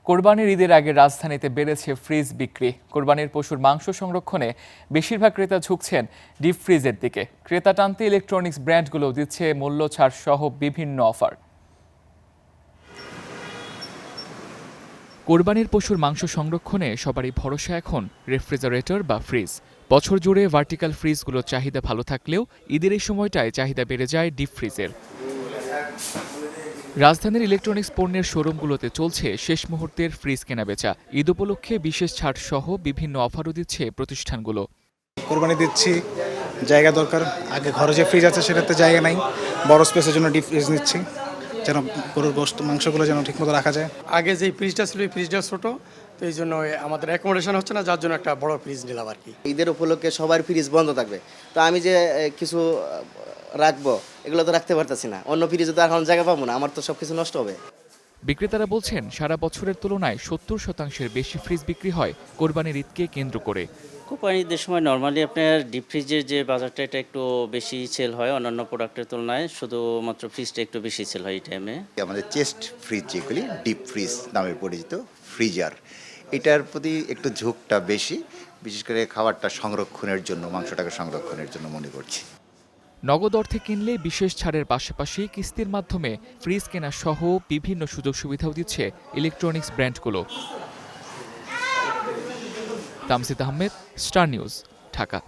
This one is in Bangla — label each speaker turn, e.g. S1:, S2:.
S1: কোরবানির ঈদের আগে রাজধানীতে বেড়েছে ফ্রিজ বিক্রি। কোরবানির পশুর মাংস সংরক্ষণে বেশিরভাগ ক্রেতা ঝুঁকছেন ডিপ ফ্রিজের দিকে। ক্রেতা টানতে ইলেকট্রনিক্স ব্র্যান্ডগুলো দিচ্ছে মূল্য ছাড় সহ বিভিন্ন অফার। কোরবানির পশুর মাংস সংরক্ষণে সবারই ভরসা এখন রেফ্রিজারেটর বা ফ্রিজ। বছর জুড়ে ভার্টিক্যাল ফ্রিজগুলোর চাহিদা ভালো থাকলেও ঈদের এই সময়টায় চাহিদা বেড়ে যায় ডিপ ফ্রিজের। রাজধানীর ইলেকট্রনিক্স পণ্যের শোরুমগুলোতে চলছে শেষ মুহূর্তের ফ্রিজ কেনাবেচা। ঈদ উপলক্ষে বিশেষ ছাড় সহ বিভিন্ন অফারও দিচ্ছে প্রতিষ্ঠানগুলো।
S2: কোরবানি দিচ্ছি, জায়গা দরকার। আগে ঘরে যে ফ্রিজ আছে সেটাতে জায়গা নাই, বড় স্পেসের জন্য ডিপ ফ্রিজ নিচ্ছি, যেন গরুর গোশত মাংসগুলো যেন ঠিকমতো রাখা যায়।
S3: আগে যেই ফ্রিজটা ছিল এই ফ্রিজটা ছোটো, তো এই জন্য আমাদের অ্যাকোমোডেশন হচ্ছে না, যার জন্য একটা বড় ফ্রিজ নিলাম আর কি।
S4: ঈদের উপলক্ষে সবার ফ্রিজ বন্ধ থাকবে, তো আমি যে কিছু রাখবো এগুলো তো রাখতে পারতেছি না। অন্য ফ্রিজে তো এখন জায়গা পাবো না, আমার তো সব কিছু নষ্ট হবে।
S1: বিক্রেতারা বলছেন সারা বছরের তুলনায় ৭০% বেশি ফ্রিজ বিক্রি হয় কোরবানির ঈদকে কেন্দ্র করে।
S5: কোরবানির ঈদের সময় নর্মালি আপনার ডিপ ফ্রিজের যে বাজারটা এটা একটু বেশি সেল হয় অন্যান্য প্রোডাক্টের তুলনায়, শুধুমাত্র ফ্রিজটা একটু বেশি সেল হয় এই টাইমে।
S6: আমাদের চেস্ট ফ্রিজ যেগুলি ডিপ ফ্রিজ নামে পরিচিত ফ্রিজার, এটার প্রতি একটু ঝোঁকটা বেশি, বিশেষ করে খাবারটা সংরক্ষণের জন্য, মাংসটাকে সংরক্ষণের জন্য মনে করছি।
S1: নগদ অর্থে কিনলে বিশেষ ছাড়ের পাশাপাশি কিস্তির মাধ্যমে ফ্রিজ কেনা সহ বিভিন্ন সুযোগ সুবিধাও দিচ্ছে ইলেকট্রনিক্স ব্র্যান্ডগুলো। Tamsid Ahmed, Star News, Dhaka.